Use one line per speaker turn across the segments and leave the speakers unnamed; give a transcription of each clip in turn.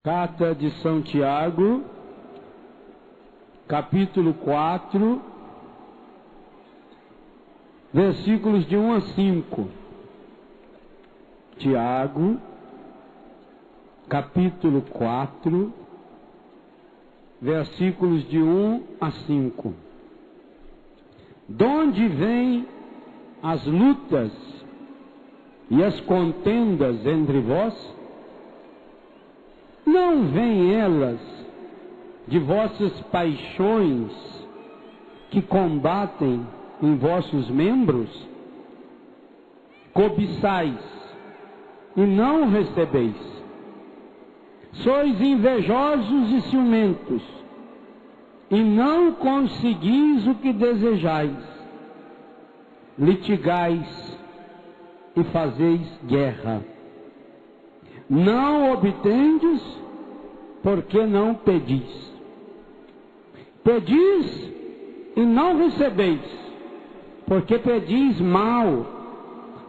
Carta de São Tiago, capítulo 4, versículos de 1 a 5. Tiago, capítulo 4, versículos de 1 a 5. Donde vêm as lutas e as contendas entre vós? Não vêm elas de vossas paixões que combatem em vossos membros? Cobiçais e não recebeis. Sois invejosos e ciumentos, e não conseguis o que desejais. Litigais e fazeis guerra. Não obtendes, porque não pedis. Pedis e não recebeis, porque pedis mal,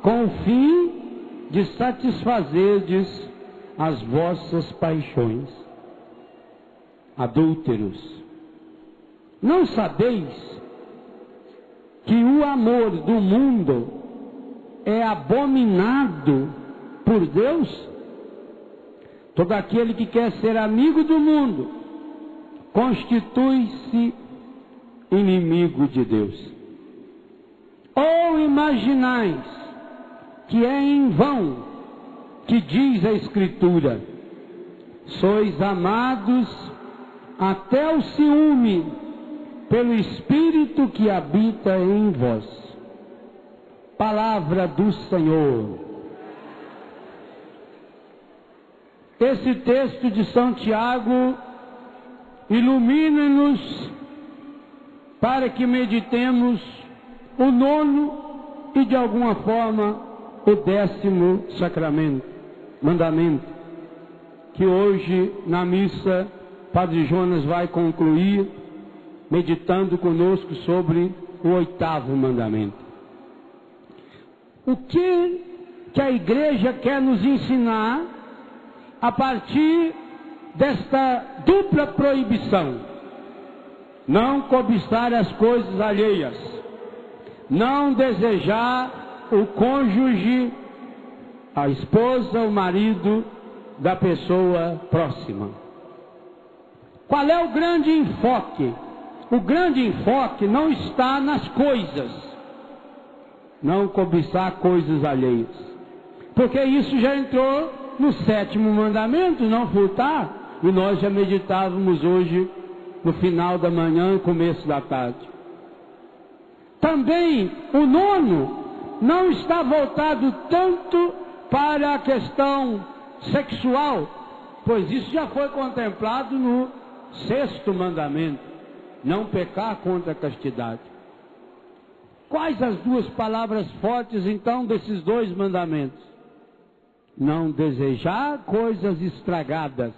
com o fim de satisfazerdes as vossas paixões. Adúlteros, não sabeis que o amor do mundo é abominado por Deus? Todo aquele que quer ser amigo do mundo constitui-se inimigo de Deus. Ou imaginais que é em vão que diz a Escritura: sois amados até o ciúme pelo Espírito que habita em vós. Palavra do Senhor. Esse texto de São Tiago ilumina-nos para que meditemos o nono e de alguma forma o 10º sacramento, mandamento, que hoje na missa Padre Jonas vai concluir meditando conosco sobre o 8º mandamento. O que a igreja quer nos ensinar a partir desta dupla proibição? Não cobiçar as coisas alheias, não desejar o cônjuge, a esposa, o marido da pessoa próxima. Qual é o grande enfoque? O grande enfoque não está nas coisas, não cobiçar coisas alheias, porque isso já entrou no 7º mandamento, não furtar, e nós já meditávamos hoje no final da manhã e começo da tarde. Também o 9º não está voltado tanto para a questão sexual, pois isso já foi contemplado no 6º mandamento, não pecar contra a castidade. Quais as duas palavras fortes então desses dois mandamentos? Não desejar coisas estragadas,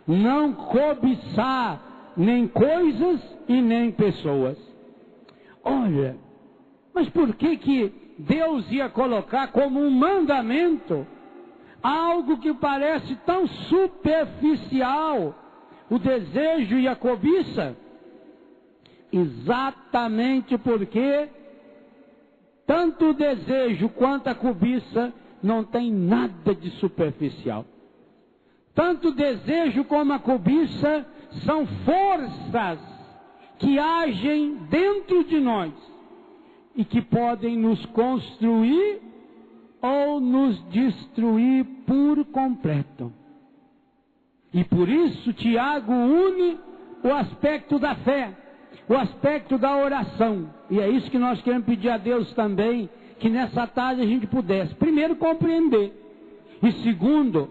não cobiçar nem coisas e nem pessoas. Olha, mas por que Deus ia colocar como um mandamento algo que parece tão superficial, o desejo e a cobiça? Exatamente porque tanto o desejo quanto a cobiça não tem nada de superficial. Tanto o desejo como a cobiça são forças que agem dentro de nós e que podem nos construir ou nos destruir por completo. E por isso Tiago une o aspecto da fé, o aspecto da oração. E é isso que nós queremos pedir a Deus também, que nessa tarde a gente pudesse, primeiro, compreender, e segundo,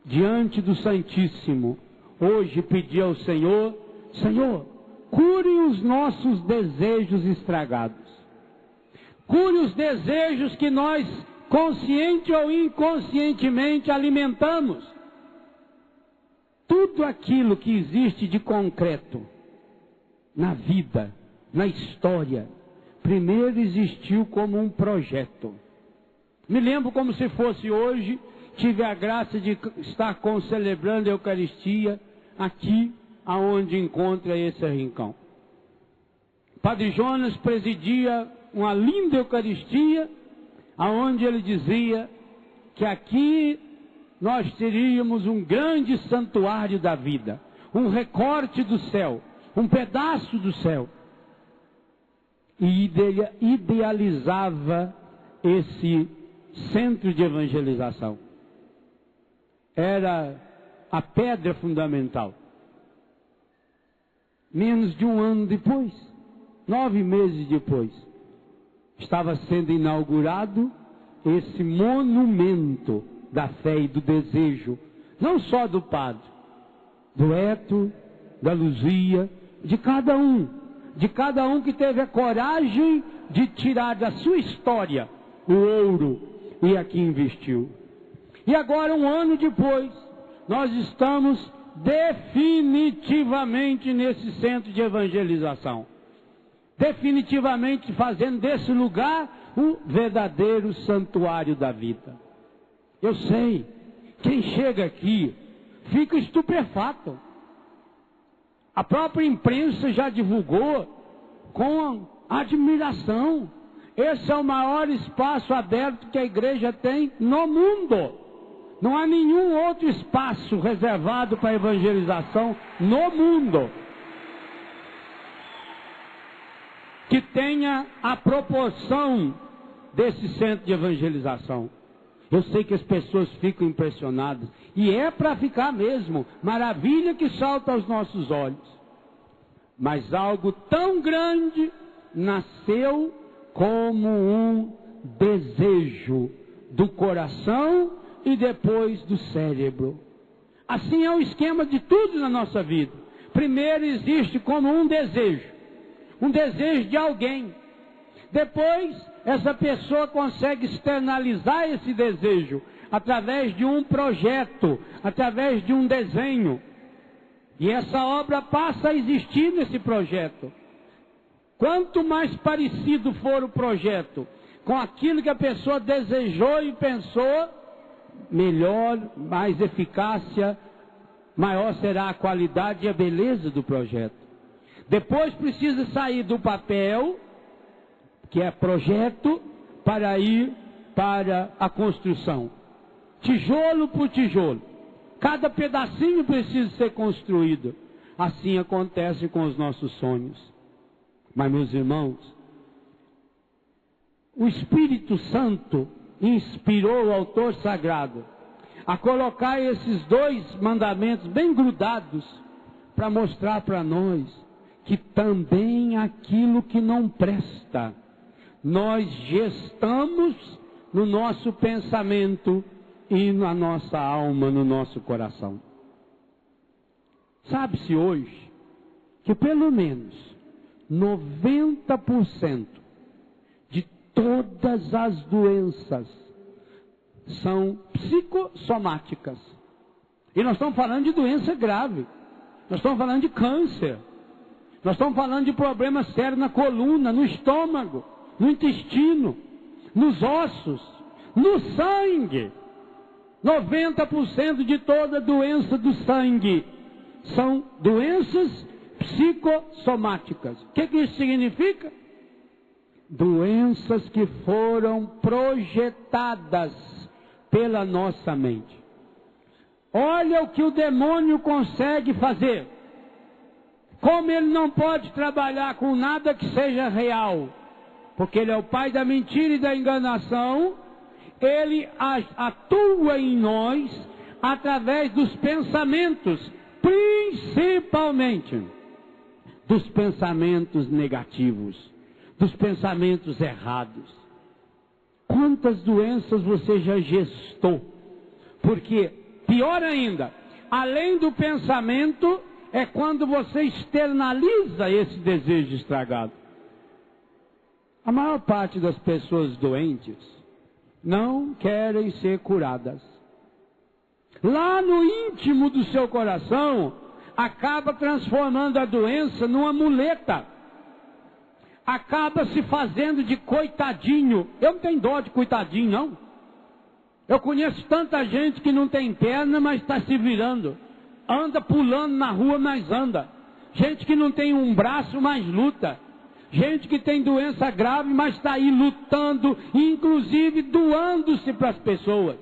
diante do Santíssimo, hoje pedir ao Senhor: Senhor, cure os nossos desejos estragados, cure os desejos que nós, consciente ou inconscientemente, alimentamos. Tudo aquilo que existe de concreto na vida, na história, primeiro existiu como um projeto. Me lembro como se fosse hoje tive a graça de estar celebrando a Eucaristia aqui, aonde encontra esse rincão. Padre Jonas presidia uma linda Eucaristia, aonde ele dizia que aqui nós teríamos um grande santuário da vida, um recorte do céu, um pedaço do céu. E idealizava esse centro de evangelização. Era a pedra fundamental. Menos de um ano depois, 9 meses depois, estava sendo inaugurado esse monumento da fé e do desejo, não só do padre, do Héctor, da Luzia, de cada um que teve a coragem de tirar da sua história o ouro e aqui investiu. E agora, um ano depois, nós estamos definitivamente nesse centro de evangelização. Definitivamente fazendo desse lugar o verdadeiro santuário da vida. Eu sei, quem chega aqui fica estupefato. A própria imprensa já divulgou com admiração. Esse é o maior espaço aberto que a igreja tem no mundo. Não há nenhum outro espaço reservado para evangelização no mundo que tenha a proporção desse centro de evangelização. Eu sei que as pessoas ficam impressionadas, e é para ficar mesmo, maravilha que salta aos nossos olhos. Mas algo tão grande nasceu como um desejo do coração e depois do cérebro. Assim é o esquema de tudo na nossa vida. Primeiro existe como um desejo de alguém. Depois, essa pessoa consegue externalizar esse desejo através de um projeto, através de um desenho. E essa obra passa a existir nesse projeto. Quanto mais parecido for o projeto com aquilo que a pessoa desejou e pensou, melhor, mais eficácia, maior será a qualidade e a beleza do projeto. Depois precisa sair do papel, que é projeto, para ir para a construção. Tijolo por tijolo. Cada pedacinho precisa ser construído. Assim acontece com os nossos sonhos. Mas, meus irmãos, o Espírito Santo inspirou o autor sagrado a colocar esses 2 mandamentos bem grudados para mostrar para nós que também aquilo que não presta, nós gestamos no nosso pensamento e na nossa alma, no nosso coração. Sabe-se hoje que pelo menos 90% de todas as doenças são psicossomáticas. E nós estamos falando de doença grave. Nós estamos falando de câncer. Nós estamos falando de problemas sérios na coluna, no estômago, no intestino, nos ossos, no sangue. 90% de toda doença do sangue são doenças psicossomáticas. O que isso significa? Doenças que foram projetadas pela nossa mente. Olha o que o demônio consegue fazer. Como ele não pode trabalhar com nada que seja real, porque ele é o pai da mentira e da enganação, ele atua em nós através dos pensamentos, principalmente dos pensamentos negativos, dos pensamentos errados. Quantas doenças você já gestou? Porque, pior ainda, além do pensamento, é quando você externaliza esse desejo estragado. A maior parte das pessoas doentes não querem ser curadas. Lá no íntimo do seu coração, acaba transformando a doença numa muleta. Acaba se fazendo de coitadinho. Eu não tenho dó de coitadinho, não. Eu conheço tanta gente que não tem perna, mas está se virando. Anda pulando na rua, mas anda. Gente que não tem um braço, mas luta. Gente que tem doença grave, mas está aí lutando, inclusive doando-se para as pessoas.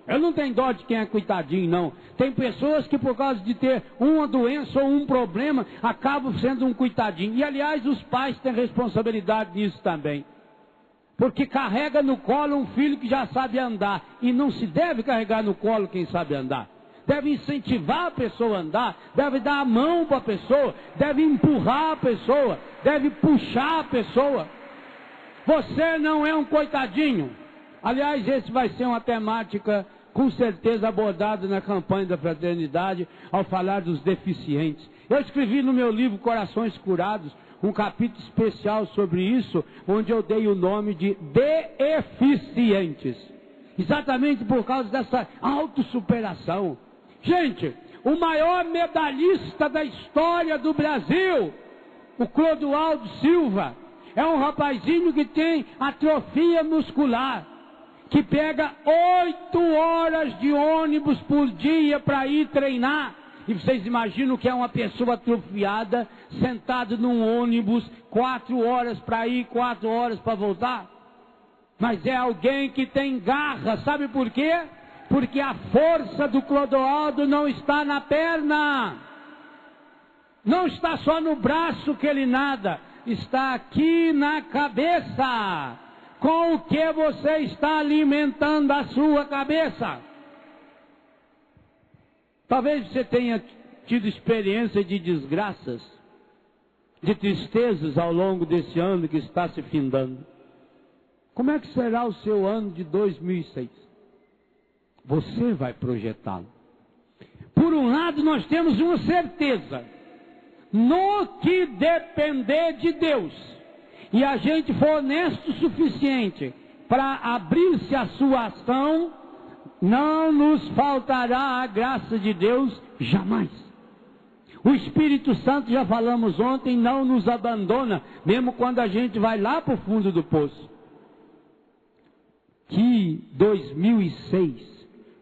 Eu não tenho dó de quem é coitadinho, não. Tem pessoas que por causa de ter uma doença ou um problema, acabam sendo um coitadinho. E aliás, os pais têm responsabilidade nisso também. Porque carrega no colo um filho que já sabe andar. E não se deve carregar no colo quem sabe andar. Deve incentivar a pessoa a andar, deve dar a mão para a pessoa, deve empurrar a pessoa, deve puxar a pessoa. Você não é um coitadinho. Aliás, esse vai ser uma temática com certeza abordada na campanha da fraternidade ao falar dos deficientes. Eu escrevi no meu livro Corações Curados um capítulo especial sobre isso, onde eu dei o nome de deficientes. Exatamente por causa dessa autossuperação. Gente, o maior medalhista da história do Brasil, o Clodoaldo Silva, é um rapazinho que tem atrofia muscular, que pega 8 horas de ônibus por dia para ir treinar. E vocês imaginam que é uma pessoa atrofiada, sentada num ônibus, 4 horas para ir, 4 horas para voltar? Mas é alguém que tem garra, sabe por quê? Porque a força do Clodoaldo não está na perna, não está só no braço que ele nada, está aqui na cabeça. Com o que você está alimentando a sua cabeça? Talvez você tenha tido experiência de desgraças, de tristezas ao longo desse ano que está se findando. Como é que será o seu ano de 2006? Você vai projetá-lo. Por um lado, nós temos uma certeza: no que depender de Deus, e a gente for honesto o suficiente para abrir-se à sua ação, não nos faltará a graça de Deus jamais. O Espírito Santo, já falamos ontem, não nos abandona, mesmo quando a gente vai lá para o fundo do poço. Que 2006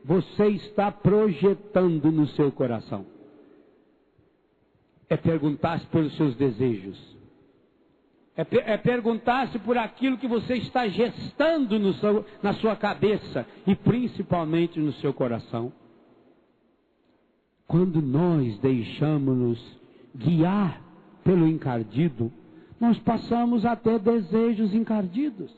você está projetando no seu coração? É perguntar-se pelos seus desejos. É perguntar-se por aquilo que você está gestando na sua cabeça e principalmente no seu coração. Quando nós deixamos-nos guiar pelo encardido, nós passamos a ter desejos encardidos.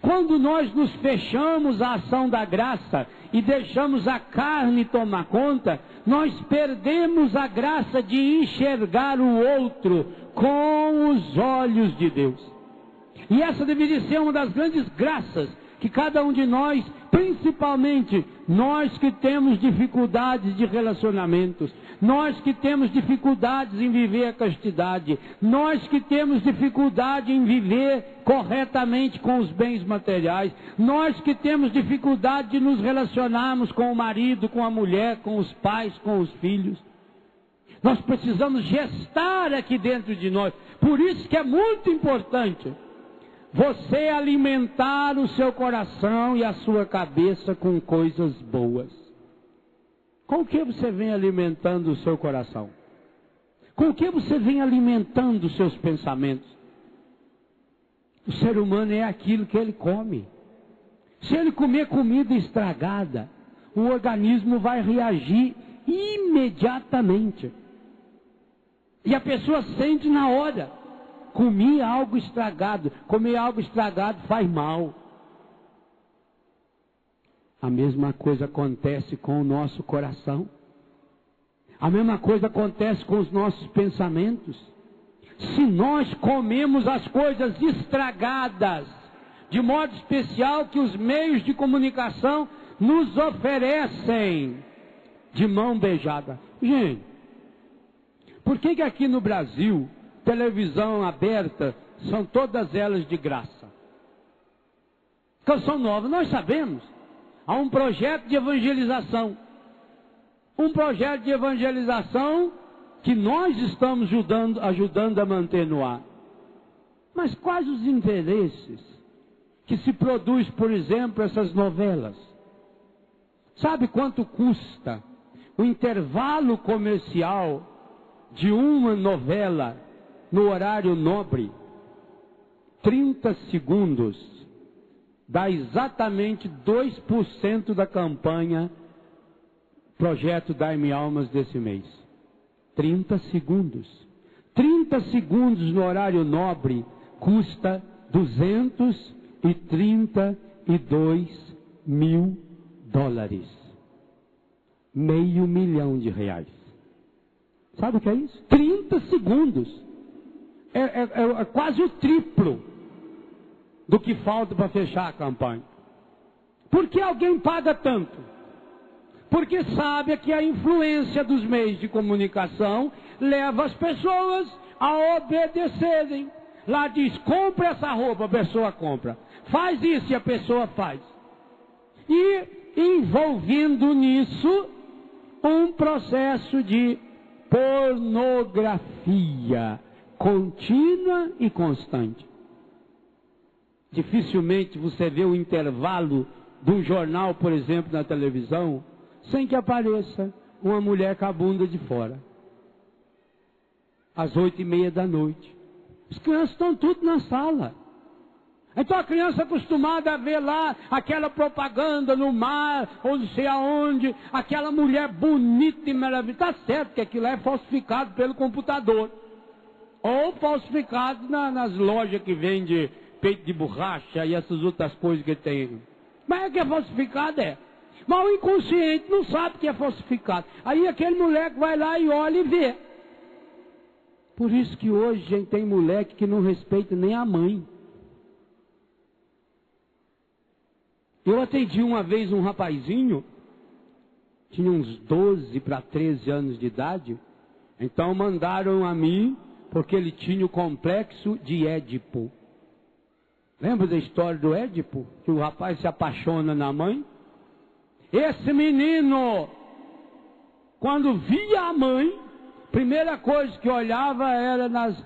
Quando nós nos fechamos à ação da graça e deixamos a carne tomar conta, nós perdemos a graça de enxergar o outro com os olhos de Deus. E essa deveria ser uma das grandes graças que cada um de nós, principalmente nós que temos dificuldades de relacionamentos, nós que temos dificuldades em viver a castidade, nós que temos dificuldade em viver corretamente com os bens materiais, nós que temos dificuldade de nos relacionarmos com o marido, com a mulher, com os pais, com os filhos. Nós precisamos gestar aqui dentro de nós. Por isso que é muito importante você alimentar o seu coração e a sua cabeça com coisas boas. Com o que você vem alimentando o seu coração? Com o que você vem alimentando os seus pensamentos? O ser humano é aquilo que ele come. Se ele comer comida estragada, o organismo vai reagir imediatamente. E a pessoa sente na hora. Comi algo estragado. Comer algo estragado faz mal. A mesma coisa acontece com o nosso coração. A mesma coisa acontece com os nossos pensamentos. Se nós comemos as coisas estragadas, de modo especial que os meios de comunicação nos oferecem de mão beijada. Gente, por que aqui no Brasil, televisão aberta, são todas elas de graça? Canção Nova, nós sabemos. Há um projeto de evangelização. Um projeto de evangelização que nós estamos ajudando a manter no ar. Mas quais os interesses que se produz, por exemplo, essas novelas? Sabe quanto custa o intervalo comercial de uma novela no horário nobre? 30 segundos. Dá exatamente 2% da campanha Projeto Dai-me Almas desse mês. 30 segundos. 30 segundos no horário nobre custa $232 mil. R$500 mil. Sabe o que é isso? 30 segundos. É quase o triplo do que falta para fechar a campanha. Por que alguém paga tanto? Porque sabe que a influência dos meios de comunicação leva as pessoas a obedecerem. Lá diz, compra essa roupa, a pessoa compra. Faz isso e a pessoa faz. E envolvendo nisso um processo de pornografia contínua e constante. Dificilmente você vê o intervalo de um jornal, por exemplo, na televisão, sem que apareça uma mulher com a bunda de fora. Às 8:30 da noite. As crianças estão tudo na sala. Então a criança acostumada a ver lá aquela propaganda no mar, ou não sei aonde, aquela mulher bonita e maravilhosa. Está certo que aquilo é falsificado pelo computador. Ou falsificado nas lojas que vende peito de borracha e essas outras coisas que tem. Mas é que é falsificado, é. Mas o inconsciente não sabe que é falsificado. Aí aquele moleque vai lá e olha e vê. Por isso que hoje, gente, tem moleque que não respeita nem a mãe. Eu atendi uma vez um rapazinho, tinha uns 12 para 13 anos de idade. Então mandaram a mim, porque ele tinha o complexo de Édipo. Lembra da história do Édipo? Que o rapaz se apaixona na mãe? Esse menino, quando via a mãe, primeira coisa que olhava era nas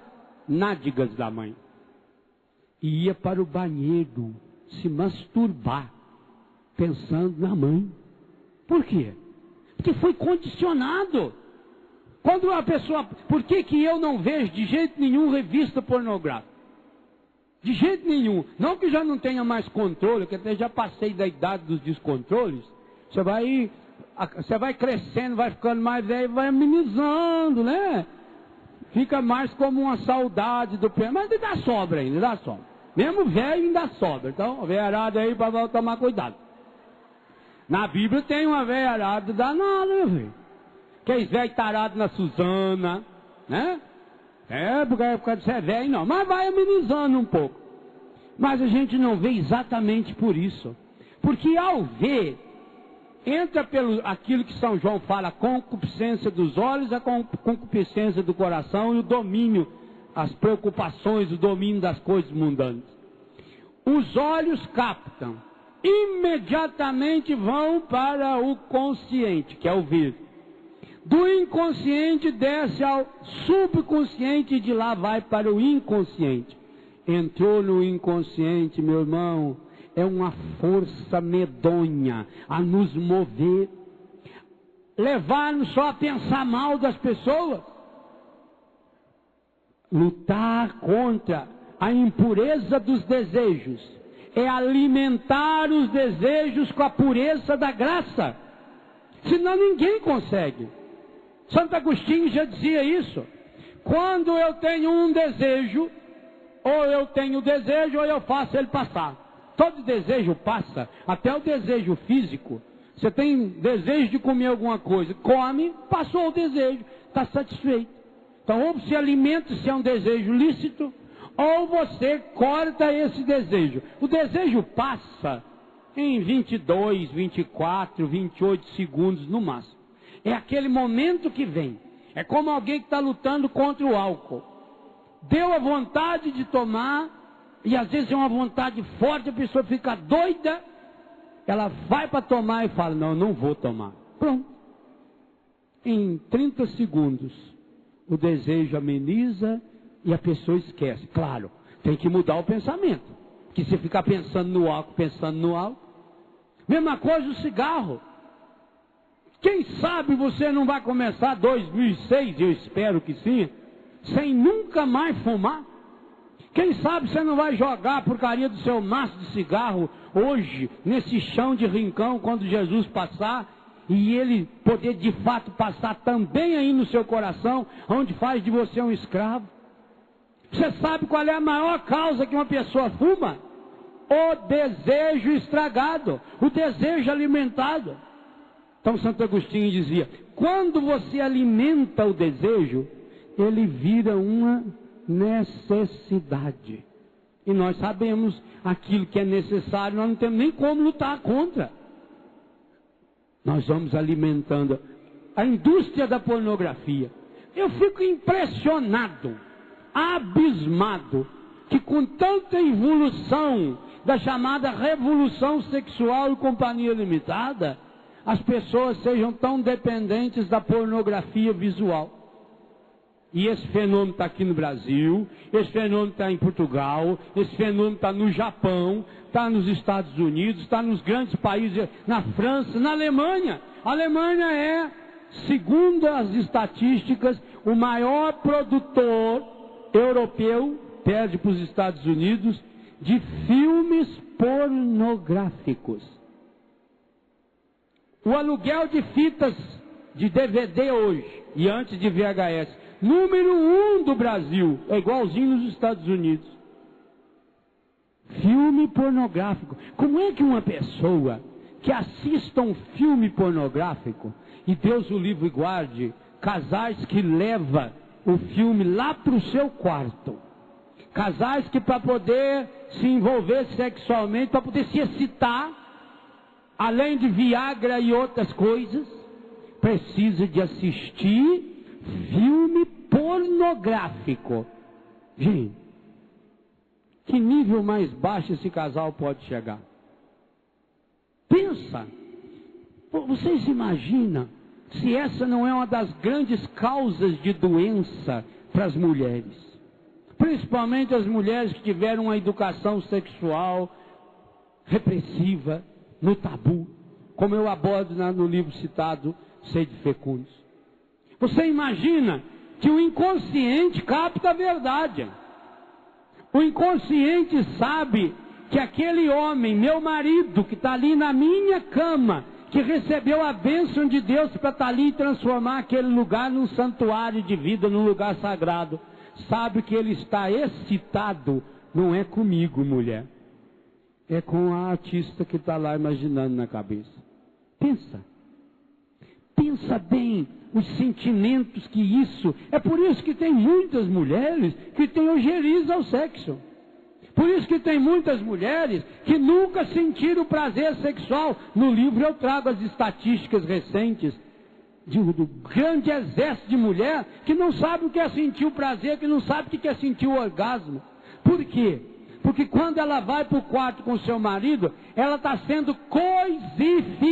nádegas da mãe. E ia para o banheiro se masturbar, pensando na mãe. Por quê? Porque foi condicionado. Quando a pessoa... Por que eu não vejo de jeito nenhum revista pornográfica? De jeito nenhum. Não que já não tenha mais controle, que até já passei da idade dos descontroles. Você vai crescendo, vai ficando mais velho, vai amenizando, né? Fica mais como uma saudade do pé. Mas ainda sobra ainda, ainda sobra. Mesmo velho ainda sobra. Então, velharada aí para tomar cuidado. Na Bíblia tem uma velharada danada, meu filho. Aqueles velhos tarados na Suzana, né? Porque você é velho, não. Mas vai amenizando um pouco. Mas a gente não vê exatamente por isso. Porque ao ver, entra pelo aquilo que São João fala, a concupiscência dos olhos, a concupiscência do coração e o domínio, as preocupações, o domínio das coisas mundanas. Os olhos captam, imediatamente vão para o consciente, que é o ver. Do inconsciente desce ao subconsciente e de lá vai para o inconsciente. Entrou no inconsciente, meu irmão, é uma força medonha a nos mover, levar-nos só a pensar mal das pessoas, lutar contra a impureza dos desejos, é alimentar os desejos com a pureza da graça, senão ninguém consegue. Santo Agostinho já dizia isso. Quando eu tenho um desejo, ou eu tenho desejo, ou eu faço ele passar. Todo desejo passa, até o desejo físico. Você tem desejo de comer alguma coisa, come, passou o desejo, está satisfeito. Então, ou você alimenta se é um desejo lícito, ou você corta esse desejo. O desejo passa em 22, 24, 28 segundos no máximo. É aquele momento que vem. É como alguém que está lutando contra o álcool. Deu a vontade de tomar, e às vezes é uma vontade forte, a pessoa fica doida, ela vai para tomar e fala, não vou tomar. Pronto. Em 30 segundos, o desejo ameniza e a pessoa esquece. Claro, tem que mudar o pensamento. Que se ficar pensando no álcool, Mesma coisa o cigarro. Quem sabe você não vai começar 2006, eu espero que sim, sem nunca mais fumar? Quem sabe você não vai jogar a porcaria do seu maço de cigarro hoje, nesse chão de rincão, quando Jesus passar, e ele poder de fato passar também aí no seu coração, onde faz de você um escravo? Você sabe qual é a maior causa que uma pessoa fuma? O desejo estragado, o desejo alimentado. Então Santo Agostinho dizia, quando você alimenta o desejo, ele vira uma necessidade. E nós sabemos aquilo que é necessário, nós não temos nem como lutar contra. Nós vamos alimentando a indústria da pornografia. Eu fico impressionado, abismado, que com tanta evolução da chamada revolução sexual e companhia limitada, as pessoas sejam tão dependentes da pornografia visual. E esse fenômeno está aqui no Brasil, esse fenômeno está em Portugal, esse fenômeno está no Japão, está nos Estados Unidos, está nos grandes países, na França, na Alemanha. A Alemanha é, segundo as estatísticas, o maior produtor europeu, perde para os Estados Unidos, de filmes pornográficos. O aluguel de fitas de DVD hoje, e antes de VHS, número 1 do Brasil, é igualzinho nos Estados Unidos. Filme pornográfico. Como é que uma pessoa que assista um filme pornográfico, e Deus o livre e guarde, casais que leva o filme lá para o seu quarto, casais que para poder se envolver sexualmente, para poder se excitar, além de Viagra e outras coisas, precisa de assistir filme pornográfico. Gente, que nível mais baixo esse casal pode chegar? Pensa, vocês imaginam se essa não é uma das grandes causas de doença para as mulheres? Principalmente as mulheres que tiveram uma educação sexual repressiva, no tabu, como eu abordo no livro citado, Sede Fecundos. Você imagina que o inconsciente capta a verdade. O inconsciente sabe que aquele homem, meu marido, que está ali na minha cama, que recebeu a bênção de Deus para estar ali e transformar aquele lugar num santuário de vida, num lugar sagrado, sabe que ele está excitado, não é comigo, mulher, é com a artista que está lá imaginando na cabeça. Pensa bem os sentimentos que isso... É por isso que tem muitas mulheres que têm ojeriza ao sexo. Por isso que tem muitas mulheres que nunca sentiram prazer sexual. No livro eu trago as estatísticas recentes do grande exército de mulher que não sabe o que é sentir o prazer, que não sabe o que é sentir o orgasmo. Por quê? Porque quando ela vai para o quarto com o seu marido, ela está sendo coisificada.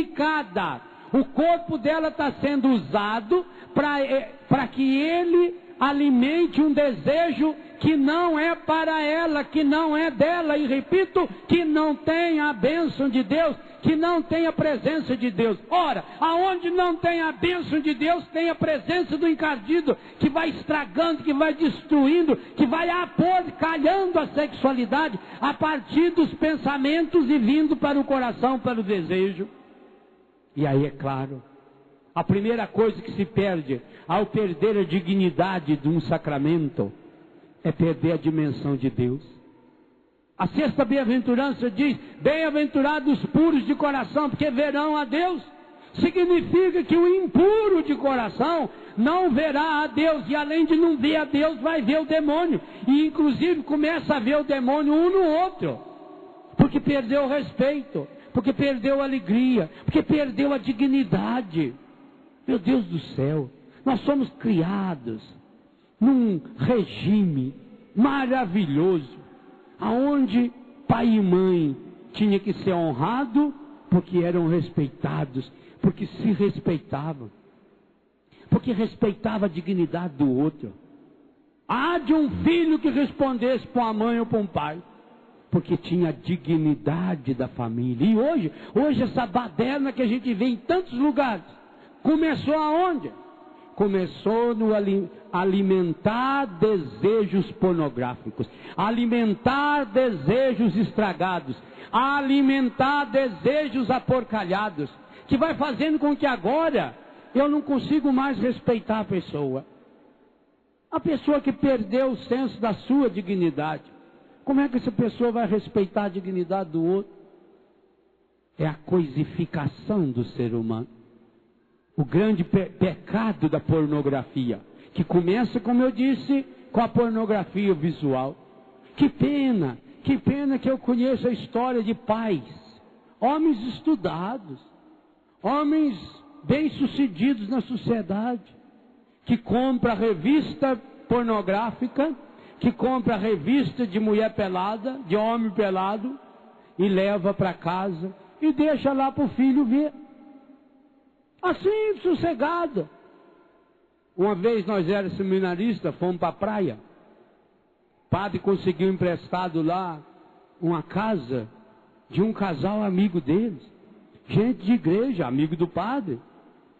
O corpo dela está sendo usado para que ele alimente um desejo que não é para ela, que não é dela. E repito, que não tem a bênção de Deus, que não tem a presença de Deus. Ora, aonde não tem a bênção de Deus, tem a presença do encardido, que vai estragando, que vai destruindo, que vai aporcalhando a sexualidade a partir dos pensamentos e vindo para o coração, para o desejo. E aí, é claro, a primeira coisa que se perde ao perder a dignidade de um sacramento é perder a dimensão de Deus. A sexta bem-aventurança diz: bem-aventurados os puros de coração, porque verão a Deus. Significa que o impuro de coração não verá a Deus, e além de não ver a Deus, vai ver o demônio, e inclusive começa a ver o demônio um no outro, porque perdeu o respeito, porque perdeu a alegria, porque perdeu a dignidade. Meu Deus do céu, nós somos criados num regime maravilhoso, aonde pai e mãe tinha que ser honrado, porque eram respeitados, porque se respeitavam, porque respeitava a dignidade do outro. Há de um filho que respondesse para uma mãe ou para um pai, porque tinha a dignidade da família. E hoje essa baderna que a gente vê em tantos lugares, Começou aonde? Começou no alimentar desejos pornográficos, alimentar desejos estragados, alimentar desejos aporcalhados, que vai fazendo com que agora eu não consigo mais respeitar a pessoa. A pessoa que perdeu o senso da sua dignidade, como é que essa pessoa vai respeitar a dignidade do outro? É a coisificação do ser humano. O grande pecado da pornografia, que começa, como eu disse, com a pornografia visual. Que pena que eu conheço a história de pais, homens estudados, homens bem-sucedidos na sociedade, que compra revista pornográfica, que compra revista de mulher pelada, de homem pelado, e leva para casa e deixa lá para o filho ver. Assim, sossegado. Uma vez nós éramos seminaristas, fomos para a praia. O padre conseguiu emprestado lá uma casa de um casal amigo deles. Gente de igreja, amigo do padre.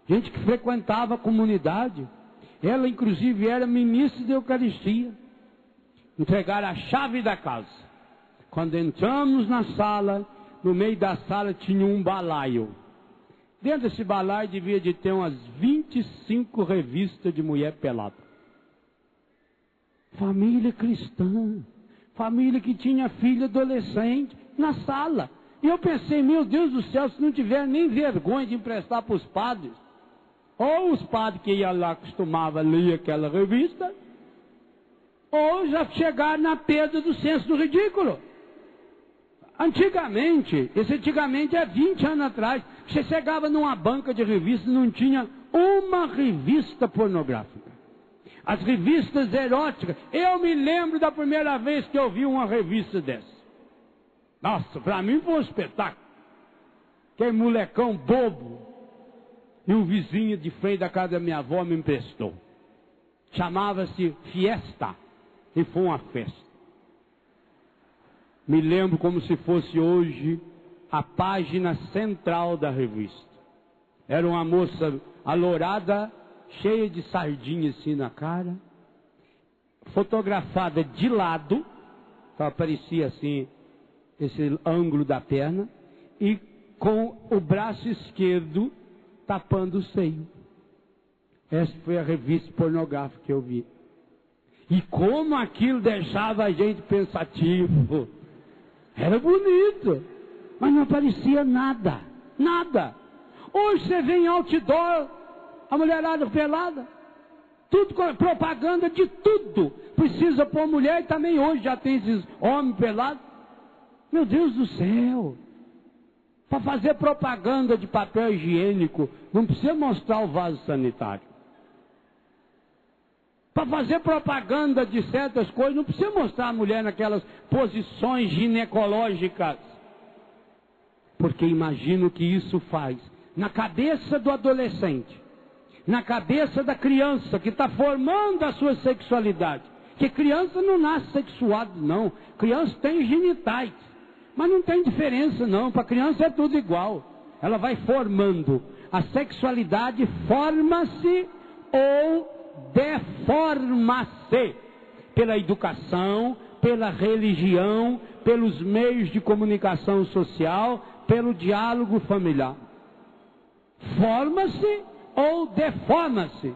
Gente que frequentava a comunidade. Ela, inclusive, era ministra de Eucaristia. Entregaram a chave da casa. Quando entramos na sala, no meio da sala tinha um balaio. Dentro desse balaio devia de ter umas 25 revistas de mulher pelada. Família cristã. Família que tinha filho adolescente na sala. E eu pensei, meu Deus do céu, se não tiver nem vergonha de emprestar para os padres. Ou os padres que iam lá costumavam ler aquela revista, ou já chegaram na perda do senso do ridículo. Antigamente, esse antigamente é 20 anos atrás, você chegava numa banca de revistas e não tinha uma revista pornográfica. As revistas eróticas, eu me lembro da primeira vez que eu vi uma revista dessa. Nossa, para mim foi um espetáculo. Aquele molecão bobo. E um vizinho de frente da casa da minha avó me emprestou. Chamava-se Fiesta. E foi uma festa. Me lembro como se fosse hoje a página central da revista. Era uma moça alourada, cheia de sardinha assim na cara, fotografada de lado, então aparecia assim, esse ângulo da perna, e com o braço esquerdo tapando o seio. Essa foi a revista pornográfica que eu vi. E como aquilo deixava a gente pensativo. Era bonito, mas não aparecia nada, nada. Hoje você vê em outdoor, a mulherada pelada, tudo propaganda de tudo. Precisa pôr mulher e também hoje já tem esses homens pelados. Meu Deus do céu. Para fazer propaganda de papel higiênico, não precisa mostrar o vaso sanitário. Para fazer propaganda de certas coisas, não precisa mostrar a mulher naquelas posições ginecológicas. Porque imagino que isso faz na cabeça do adolescente, na cabeça da criança que está formando a sua sexualidade. Que criança não nasce sexuado, não. Criança tem genitais. Mas não tem diferença, não. Para criança é tudo igual. Ela vai formando. A sexualidade forma-se ou deforma-se pela educação, pela religião, pelos meios de comunicação social, pelo diálogo familiar. Forma-se ou deforma-se.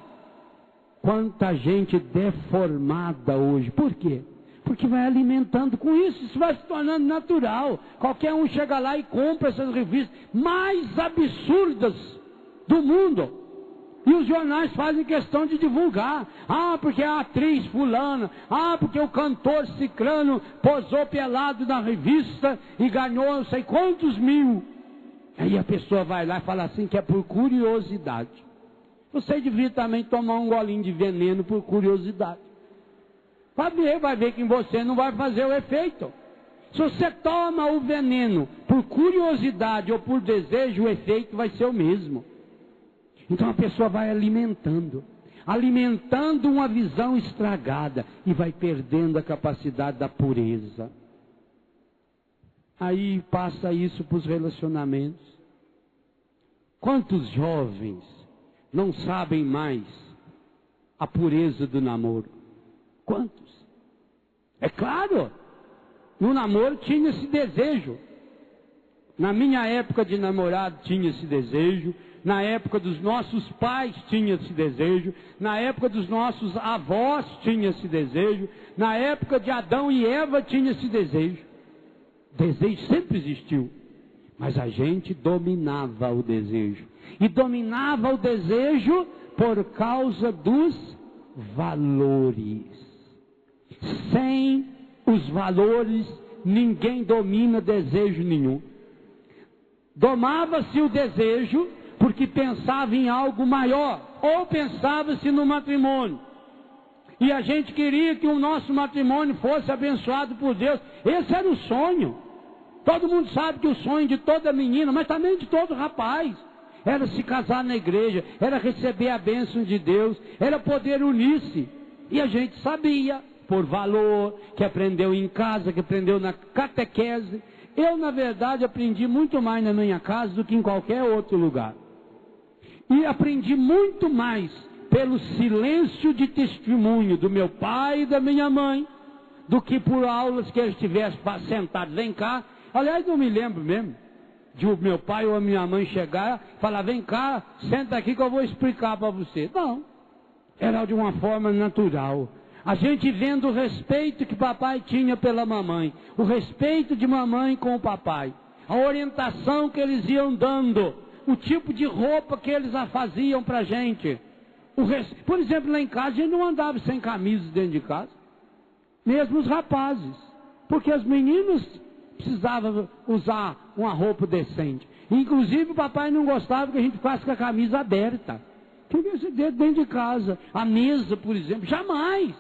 Quanta gente deformada hoje. Por quê? Porque vai alimentando com isso, isso vai se tornando natural. Qualquer um chega lá e compra essas revistas mais absurdas do mundo. E os jornais fazem questão de divulgar. Ah, porque a atriz fulana. Ah, porque o cantor ciclano posou pelado na revista e ganhou não sei quantos mil. Aí a pessoa vai lá e fala assim que é por curiosidade. Você devia também tomar um golinho de veneno por curiosidade. Vai ver que em você não vai fazer o efeito. Se você toma o veneno por curiosidade ou por desejo, o efeito vai ser o mesmo. Então a pessoa vai alimentando uma visão estragada e vai perdendo a capacidade da pureza. Aí passa isso para os relacionamentos. Quantos jovens não sabem mais a pureza do namoro. Quantos? É claro, no namoro tinha esse desejo. Na minha época de namorado tinha esse desejo. Na época dos nossos pais tinha esse desejo. Na época dos nossos avós tinha esse desejo. Na época de Adão e Eva tinha esse desejo. Desejo sempre existiu. Mas a gente dominava o desejo. E dominava o desejo por causa dos valores. Sem os valores, ninguém domina desejo nenhum. Domava-se o desejo porque pensava em algo maior, ou pensava-se no matrimônio. E a gente queria que o nosso matrimônio fosse abençoado por Deus. Esse era o sonho. Todo mundo sabe que o sonho de toda menina, mas também de todo rapaz, era se casar na igreja, era receber a bênção de Deus, era poder unir-se. E a gente sabia, por valor, que aprendeu em casa, que aprendeu na catequese. Eu, na verdade, aprendi muito mais na minha casa do que em qualquer outro lugar. E aprendi muito mais pelo silêncio de testemunho do meu pai e da minha mãe, do que por aulas que eles tivessem sentados. Vem cá. Aliás, não me lembro mesmo de o meu pai ou a minha mãe chegar e falar: vem cá, senta aqui que eu vou explicar para você. Não. Era de uma forma natural. A gente vendo o respeito que papai tinha pela mamãe, o respeito de mamãe com o papai, a orientação que eles iam dando, o tipo de roupa que eles faziam para a gente. Por exemplo, lá em casa a gente não andava sem camisa dentro de casa, mesmo os rapazes, porque as meninas precisavam usar uma roupa decente. Inclusive o papai não gostava que a gente ficasse com a camisa aberta, porque esse dedo dentro de casa. A mesa, por exemplo, jamais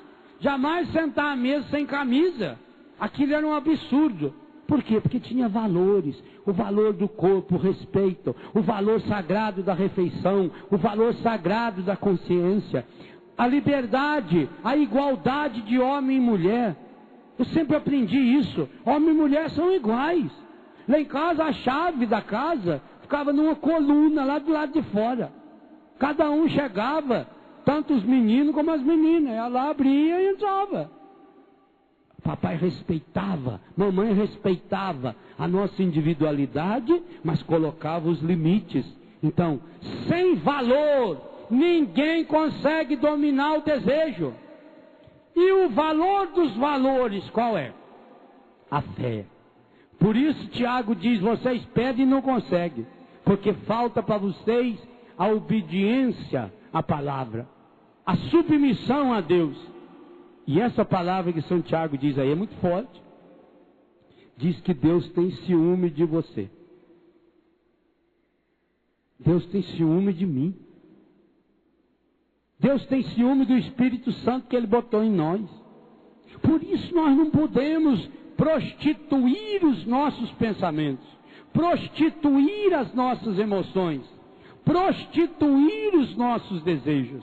sentar à mesa sem camisa. Aquilo era um absurdo. Por quê? Porque tinha valores. O valor do corpo, o respeito. O valor sagrado da refeição. O valor sagrado da consciência. A liberdade, a igualdade de homem e mulher. Eu sempre aprendi isso. Homem e mulher são iguais. Lá em casa, a chave da casa ficava numa coluna lá do lado de fora. Cada um chegava, tanto os meninos como as meninas. Ela abria e entrava. Papai respeitava, mamãe respeitava a nossa individualidade, mas colocava os limites. Então, sem valor, ninguém consegue dominar o desejo. E o valor dos valores, qual é? A fé. Por isso Tiago diz: vocês pedem e não conseguem, porque falta para vocês a obediência à palavra, a submissão a Deus. E essa palavra que São Tiago diz aí é muito forte. Diz que Deus tem ciúme de você. Deus tem ciúme de mim. Deus tem ciúme do Espírito Santo que Ele botou em nós. Por isso nós não podemos prostituir os nossos pensamentos, prostituir as nossas emoções, prostituir os nossos desejos.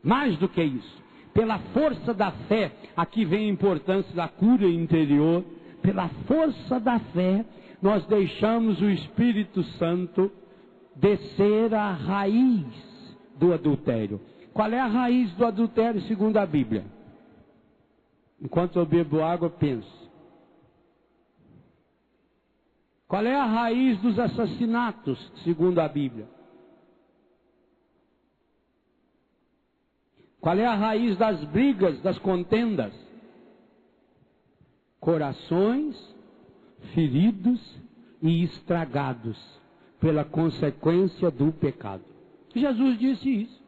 Mais do que isso, pela força da fé, aqui vem a importância da cura interior. Pela força da fé, nós deixamos o Espírito Santo descer à raiz do adultério. Qual é a raiz do adultério segundo a Bíblia? Enquanto eu bebo água, penso. Qual é a raiz dos assassinatos segundo a Bíblia? Qual é a raiz das brigas, das contendas? Corações feridos e estragados pela consequência do pecado. Jesus disse isso,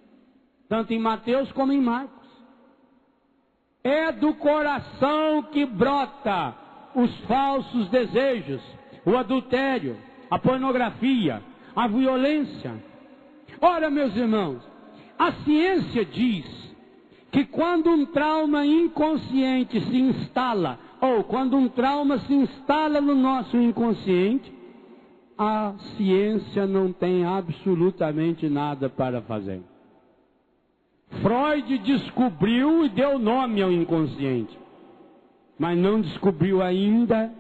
tanto em Mateus como em Marcos. É do coração que brota os falsos desejos, o adultério, a pornografia, a violência. Ora, meus irmãos, a ciência diz que quando um trauma inconsciente se instala, ou quando um trauma se instala no nosso inconsciente, a ciência não tem absolutamente nada para fazer. Freud descobriu e deu nome ao inconsciente, mas não descobriu ainda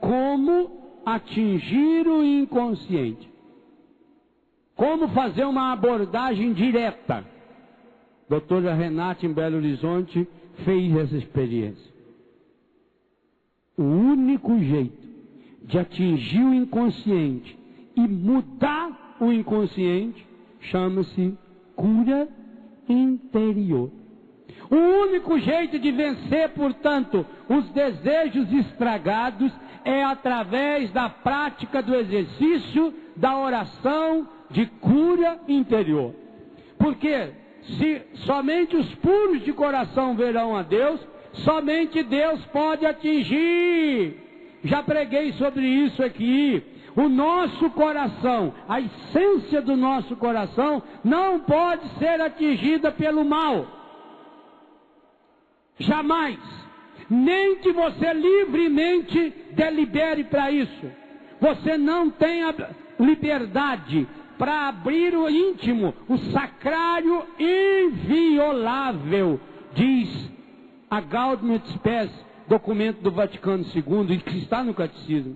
como atingir o inconsciente. Como fazer uma abordagem direta? Doutora Renata, em Belo Horizonte, fez essa experiência. O único jeito de atingir o inconsciente e mudar o inconsciente chama-se cura interior. O único jeito de vencer, portanto, os desejos estragados é através da prática do exercício da oração de cura interior. Porque se somente os puros de coração verão a Deus, somente Deus pode atingir. Já preguei sobre isso aqui. O nosso coração, a essência do nosso coração, não pode ser atingida pelo mal. Jamais. Nem que você livremente delibere para isso. Você não tem a liberdade para abrir o íntimo, o sacrário inviolável, diz a Gaudium et Spes, documento do Vaticano II, e que está no Catecismo.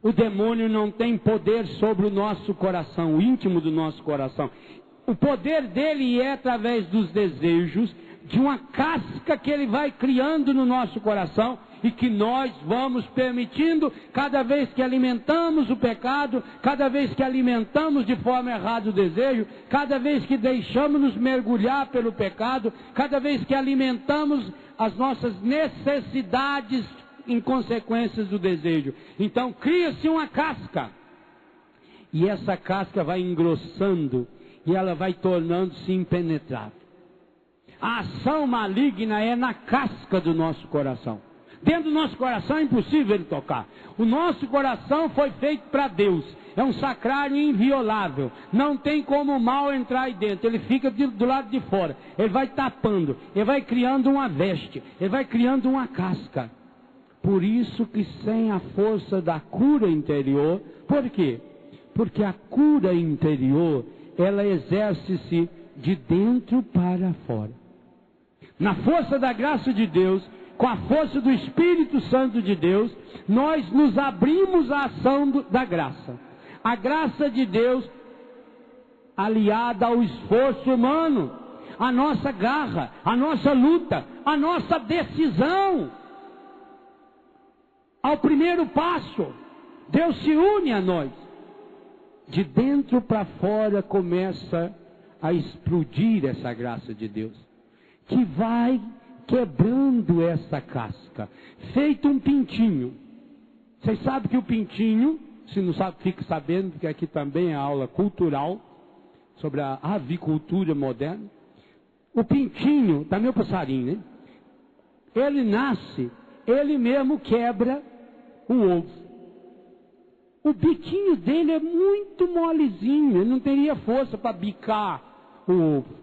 O demônio não tem poder sobre o nosso coração, o íntimo do nosso coração. O poder dele é através dos desejos, de uma casca que ele vai criando no nosso coração e que nós vamos permitindo, cada vez que alimentamos o pecado, cada vez que alimentamos de forma errada o desejo, cada vez que deixamos nos mergulhar pelo pecado, cada vez que alimentamos as nossas necessidades em consequências do desejo. Então cria-se uma casca, e essa casca vai engrossando e ela vai tornando-se impenetrável. A ação maligna é na casca do nosso coração. Dentro do nosso coração é impossível ele tocar. O nosso coração foi feito para Deus. É um sacrário inviolável. Não tem como o mal entrar aí dentro. Ele fica do lado de fora. Ele vai tapando. Ele vai criando uma veste. Ele vai criando uma casca. Por isso que sem a força da cura interior... Por quê? Porque a cura interior, ela exerce-se de dentro para fora. Na força da graça de Deus, com a força do Espírito Santo de Deus, nós nos abrimos à ação da graça. A graça de Deus aliada ao esforço humano, a nossa garra, a nossa luta, a nossa decisão. Ao primeiro passo, Deus se une a nós. De dentro para fora começa a explodir essa graça de Deus, que vai quebrando essa casca, feito um pintinho. Vocês sabem que o pintinho, se não sabe, fique sabendo, porque aqui também é aula cultural, sobre a avicultura moderna. O pintinho, tá meu passarinho, né? Ele nasce, ele mesmo quebra o ovo. O biquinho dele é muito molezinho, ele não teria força para bicar o ovo.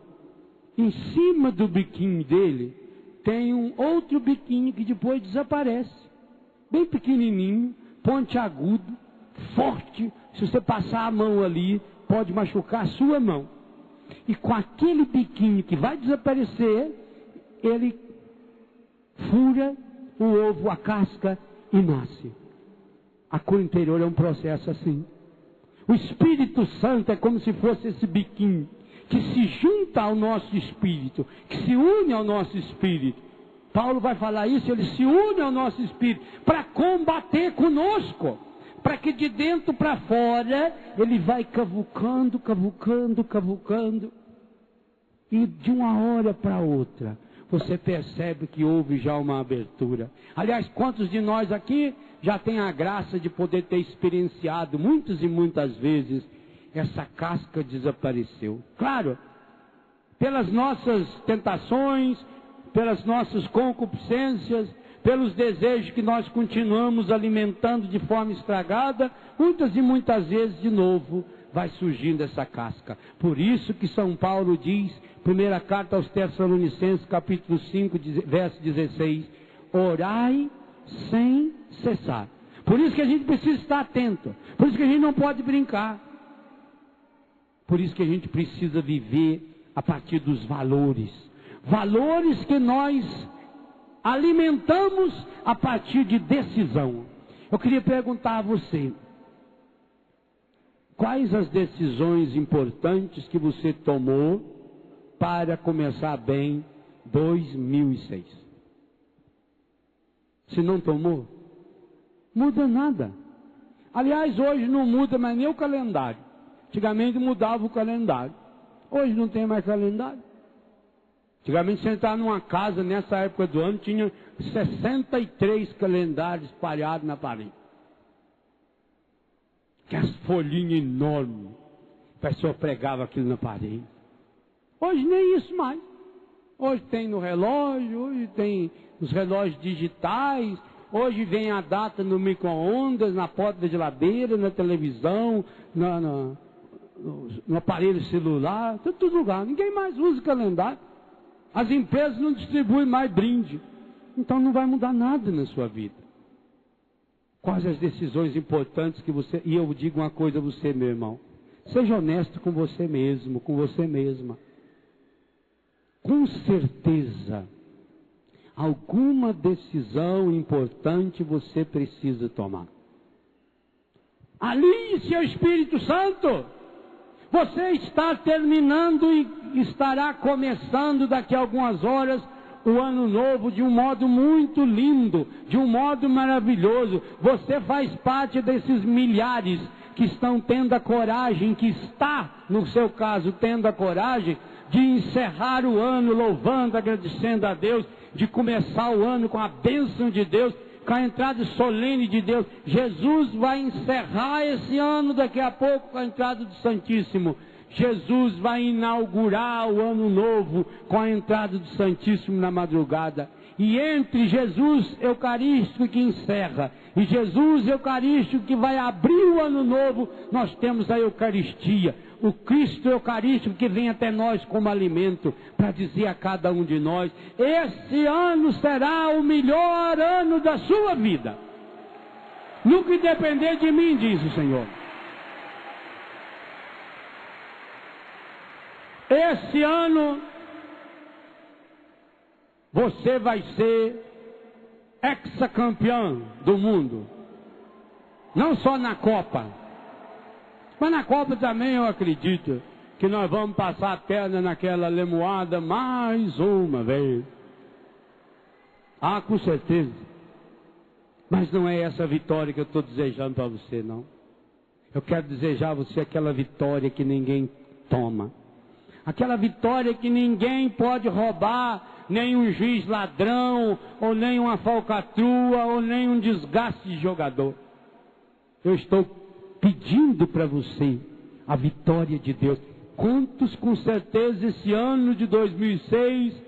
Em cima do biquinho dele, tem um outro biquinho que depois desaparece. Bem pequenininho, pontiagudo, forte. Se você passar a mão ali, pode machucar a sua mão. E com aquele biquinho que vai desaparecer, ele fura o ovo, a casca e nasce. A cura interior é um processo assim. O Espírito Santo é como se fosse esse biquinho que se junta ao nosso espírito, que se une ao nosso espírito. Paulo vai falar isso, ele se une ao nosso espírito para combater conosco, para que de dentro para fora ele vai cavucando, cavucando, cavucando, e de uma hora para outra você percebe que houve já uma abertura. Aliás, quantos de nós aqui já tem a graça de poder ter experienciado muitas e muitas vezes essa casca desapareceu? Claro, pelas nossas tentações, pelas nossas concupiscências, pelos desejos que nós continuamos alimentando de forma estragada, muitas e muitas vezes de novo vai surgindo essa casca. Por isso que São Paulo diz, primeira carta aos Tessalonicenses, capítulo 5, verso 16, orai sem cessar. Por isso que a gente precisa estar atento, por isso que a gente não pode brincar. Por isso que a gente precisa viver a partir dos valores. Valores que nós alimentamos a partir de decisão. Eu queria perguntar a você, Quais as decisões importantes que você tomou para começar bem 2006? Se não tomou, muda nada. Aliás, hoje não muda mais nem o calendário. Antigamente mudava o calendário. Hoje não tem mais calendário. Antigamente você entrar numa casa, nessa época do ano, tinha 63 calendários espalhados na parede. Aquelas folhinhas enormes. A pessoa pregava aquilo na parede. Hoje nem isso mais. Hoje tem no relógio, hoje tem nos relógios digitais, hoje vem a data no micro-ondas, na porta da geladeira, na televisão, no aparelho celular, todo lugar. Ninguém mais usa calendário. As empresas não distribuem mais brinde. Então não vai mudar nada na sua vida. Quais as decisões importantes que você... E eu digo uma coisa a você, meu irmão. Seja honesto com você mesmo, com você mesma. Com certeza, alguma decisão importante você precisa tomar. Alinhe seu Espírito Santo. Você está terminando e estará começando daqui a algumas horas o ano novo de um modo muito lindo, de um modo maravilhoso. Você faz parte desses milhares que estão tendo a coragem, que está, no seu caso, tendo a coragem de encerrar o ano louvando, agradecendo a Deus, de começar o ano com a bênção de Deus, com a entrada solene de Deus. Jesus vai encerrar esse ano daqui a pouco com a entrada do Santíssimo. Jesus vai inaugurar o ano novo com a entrada do Santíssimo na madrugada. E entre Jesus Eucarístico que encerra e Jesus Eucarístico que vai abrir o ano novo, nós temos a Eucaristia. O Cristo Eucarístico que vem até nós como alimento, para dizer a cada um de nós: esse ano será o melhor ano da sua vida. No que depender de mim, diz o Senhor. Esse ano você vai ser hexacampeão do mundo. Não só na Copa, mas na Copa também eu acredito que nós vamos passar a perna naquela lemoada mais uma vez. Ah, com certeza. Mas não é essa vitória que eu estou desejando para você, não. Eu quero desejar a você aquela vitória que ninguém toma. Aquela vitória que ninguém pode roubar, nem um juiz ladrão, ou nem uma falcatrua, ou nem um desgaste de jogador. Eu estou pedindo para você a vitória de Deus. Quantos com certeza esse ano de 2006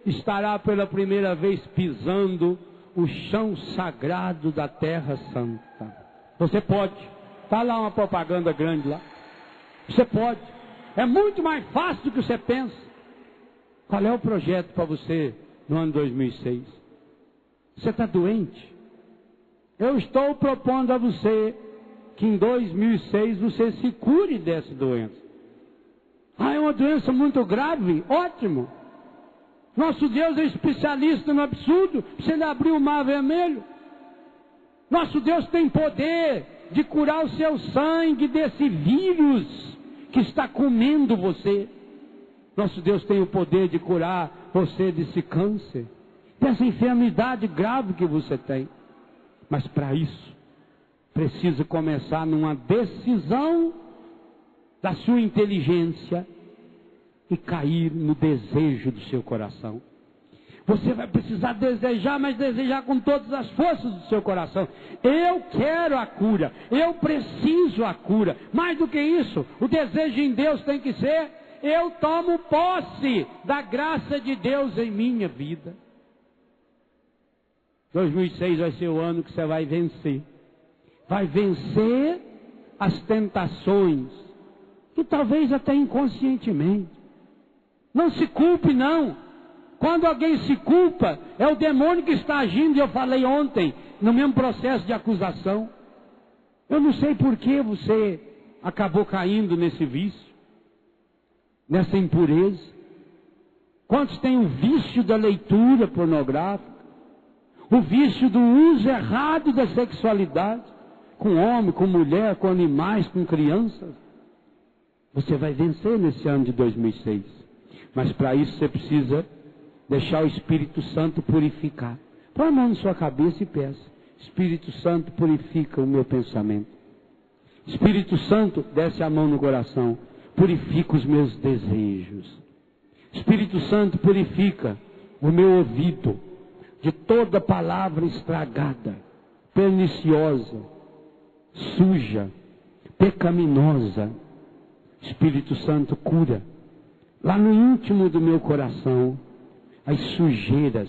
estará pela primeira vez pisando o chão sagrado da Terra Santa? Você pode. Está lá uma propaganda grande lá. Você pode. É muito mais fácil do que você pensa. Qual é o projeto para você no ano 2006? Você está doente? Eu estou propondo a você que em 2006 você se cure dessa doença. Ah, é uma doença muito grave? Ótimo! Nosso Deus é especialista no absurdo. Você lhe abriu o mar vermelho. Nosso Deus tem poder de curar o seu sangue desse vírus que está comendo você. Nosso Deus tem o poder de curar você desse câncer, dessa enfermidade grave que você tem. Mas para isso, precisa começar numa decisão da sua inteligência e cair no desejo do seu coração. Você vai precisar desejar, mas desejar com todas as forças do seu coração. Eu quero a cura, eu preciso a cura. Mais do que isso, o desejo em Deus tem que ser: eu tomo posse da graça de Deus em minha vida. 2006 vai ser o ano que você vai vencer. Vai vencer as tentações, que talvez até inconscientemente. Não se culpe, não. Quando alguém se culpa, é o demônio que está agindo. E eu falei ontem, no mesmo processo de acusação. Eu não sei por que você acabou caindo nesse vício, nessa impureza. Quantos têm o vício da leitura pornográfica, o vício do uso errado da sexualidade, com homem, com mulher, com animais, com crianças. Você vai vencer nesse ano de 2006. Mas para isso você precisa deixar o Espírito Santo purificar. Põe a mão na sua cabeça e peça: Espírito Santo, purifica o meu pensamento. Espírito Santo, desce a mão no coração, purifica os meus desejos. Espírito Santo, purifica o meu ouvido de toda palavra estragada, perniciosa, suja, pecaminosa. Espírito Santo, cura lá no íntimo do meu coração as sujeiras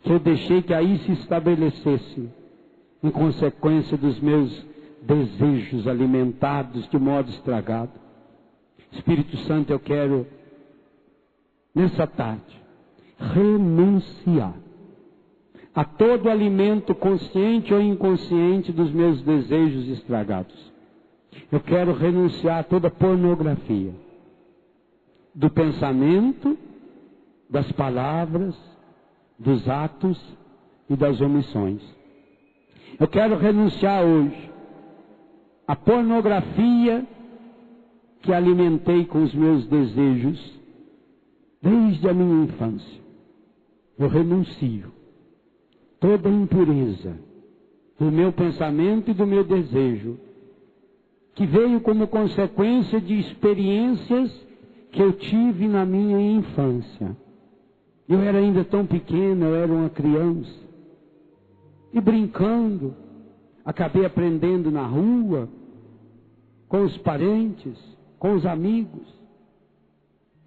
que eu deixei que aí se estabelecessem em consequência dos meus desejos alimentados de modo estragado. Espírito Santo, eu quero nessa tarde renunciar a todo alimento consciente ou inconsciente dos meus desejos estragados. Eu quero renunciar a toda pornografia do pensamento, das palavras, dos atos e das omissões. Eu quero renunciar hoje à pornografia que alimentei com os meus desejos desde a minha infância. Eu renuncio toda impureza do meu pensamento e do meu desejo, que veio como consequência de experiências que eu tive na minha infância. Eu era ainda tão pequeno, eu era uma criança. E brincando, acabei aprendendo na rua, com os parentes, com os amigos.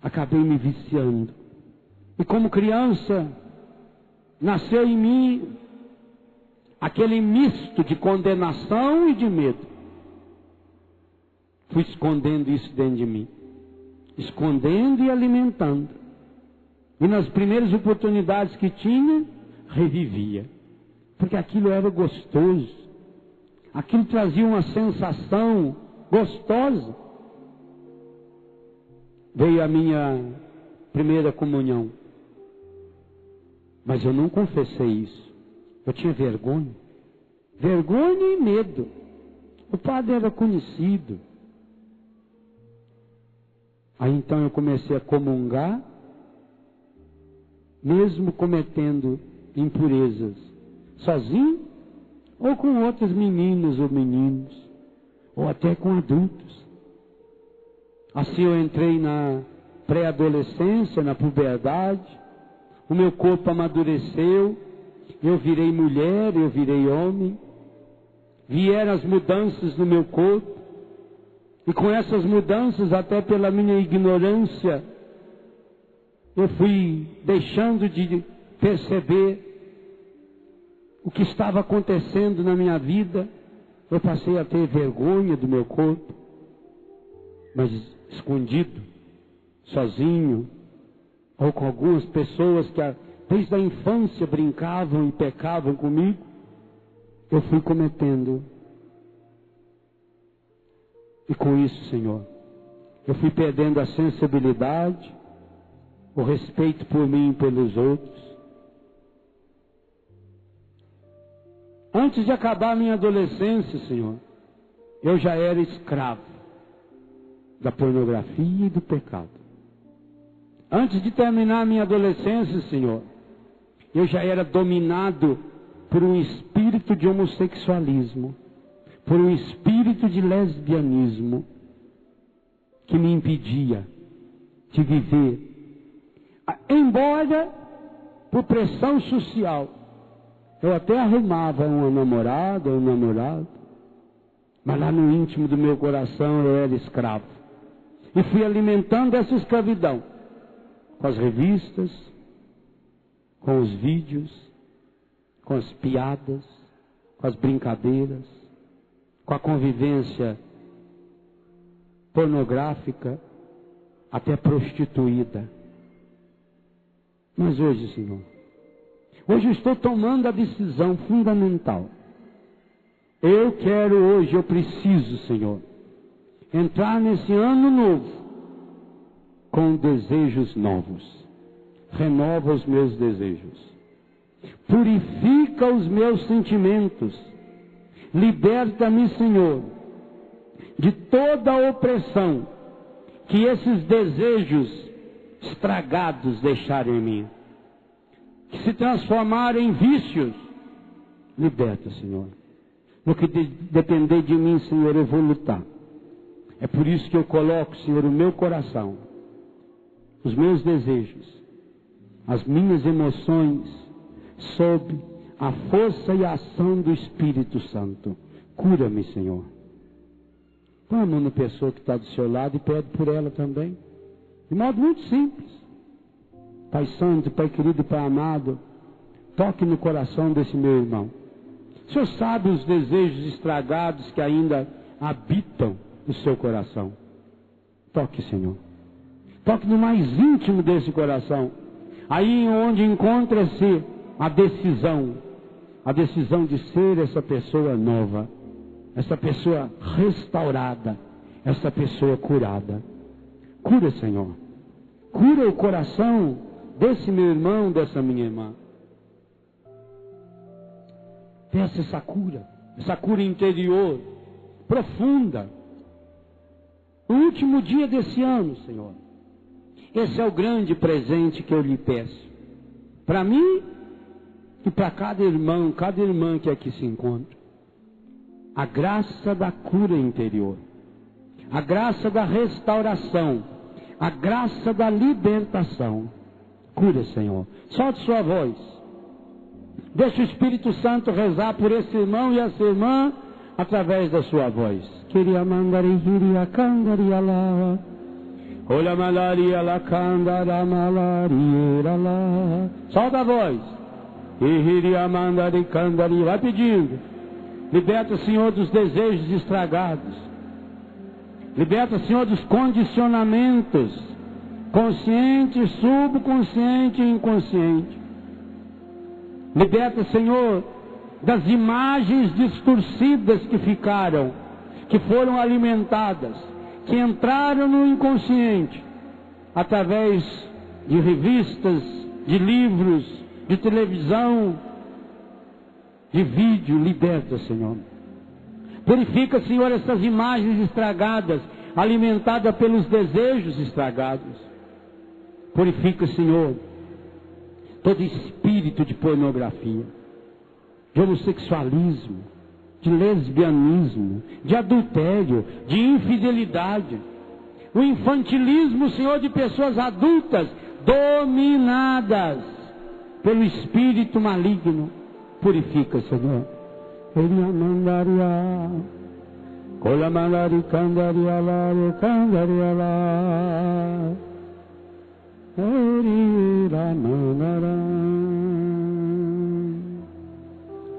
Acabei me viciando. E como criança, nasceu em mim aquele misto de condenação e de medo. Fui escondendo isso dentro de mim. Escondendo e alimentando. E nas primeiras oportunidades que tinha, revivia. Porque aquilo era gostoso. Aquilo trazia uma sensação gostosa. Veio a minha primeira comunhão. Mas eu não confessei isso. Eu tinha vergonha. Vergonha e medo. O padre era conhecido. Aí então eu comecei a comungar, mesmo cometendo impurezas, sozinho, ou com outras meninas ou meninos, ou até com adultos. Assim eu entrei na pré-adolescência, na puberdade, o meu corpo amadureceu, eu virei mulher, eu virei homem, vieram as mudanças no meu corpo, e com essas mudanças, até pela minha ignorância, eu fui deixando de perceber o que estava acontecendo na minha vida. Eu passei a ter vergonha do meu corpo, mas escondido, sozinho, ou com algumas pessoas que desde a infância brincavam e pecavam comigo. Eu fui cometendo. E com isso, Senhor, eu fui perdendo a sensibilidade, o respeito por mim e pelos outros. Antes de acabar a minha adolescência, Senhor, eu já era escravo da pornografia e do pecado. Antes de terminar a minha adolescência, Senhor, eu já era dominado por um espírito de homossexualismo, por um espírito de lesbianismo, que me impedia de viver. Embora, por pressão social, eu até arrumava uma namorada ou um namorado, mas lá no íntimo do meu coração eu era escravo. E fui alimentando essa escravidão, com as revistas, com os vídeos, com as piadas, com as brincadeiras, com a convivência pornográfica, até prostituída. Mas hoje, Senhor, hoje eu estou tomando a decisão fundamental. Eu quero hoje, eu preciso, Senhor, entrar nesse ano novo com desejos novos. Renova os meus desejos. Purifica os meus sentimentos. Liberta-me, Senhor, de toda a opressão que esses desejos estragados deixaram em mim, que se transformaram em vícios. Liberta, Senhor. No que depender de mim, Senhor, eu vou lutar. É por isso que eu coloco, Senhor, o meu coração, os meus desejos, as minhas emoções, sob a força e a ação do Espírito Santo. Cura-me, Senhor. Põe a mão na pessoa que está do seu lado e pede por ela também. De modo muito simples. Pai Santo, Pai querido, Pai amado, toque no coração desse meu irmão. O Senhor sabe os desejos estragados que ainda habitam no seu coração. Toque, Senhor. Toque no mais íntimo desse coração. Aí onde encontra-se a decisão de ser essa pessoa nova, essa pessoa restaurada, essa pessoa curada. Cura, Senhor. Cura o coração desse meu irmão, dessa minha irmã. Peça essa cura interior, profunda. No último dia desse ano, Senhor, esse é o grande presente que eu lhe peço. Para mim e para cada irmão, cada irmã que aqui se encontra. A graça da cura interior. A graça da restauração. A graça da libertação. Cura, Senhor. Solte sua voz. Deixe o Espírito Santo rezar por esse irmão e essa irmã através da sua voz. Queria mandari hiria candaria lá. Olha malaria la candara malaria lá. Solta a voz. Hiria mandari candaria. Vai pedindo. Liberta, Senhor, dos desejos estragados. Liberta, Senhor, dos condicionamentos consciente, subconsciente e inconsciente. Liberta, Senhor, das imagens distorcidas que ficaram, que foram alimentadas, que entraram no inconsciente, através de revistas, de livros, de televisão, de vídeo. Liberta, Senhor. Purifica, Senhor, essas imagens estragadas, alimentadas pelos desejos estragados. Purifica, Senhor, todo espírito de pornografia, de homossexualismo, de lesbianismo, de adultério, de infidelidade, o infantilismo, Senhor, de pessoas adultas dominadas pelo espírito maligno. Purifica, Senhor. Ele mandaria, cola mandari candaria lá, orira mandara,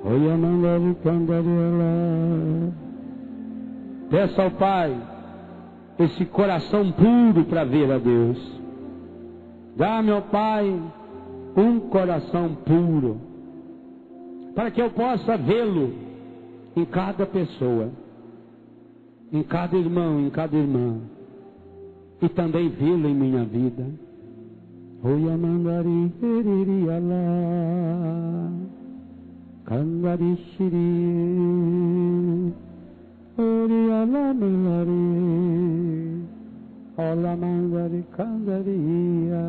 olha mandari candaria lá. Peça ao Pai esse coração puro para ver a Deus. Dá-me, ó Pai, um coração puro, para que eu possa vê-lo em cada pessoa, em cada irmão, em cada irmã, e também vê-lo em minha vida. Oia mandari heriria lá, candari shiri, oria lá mandari, ola mandari candaria.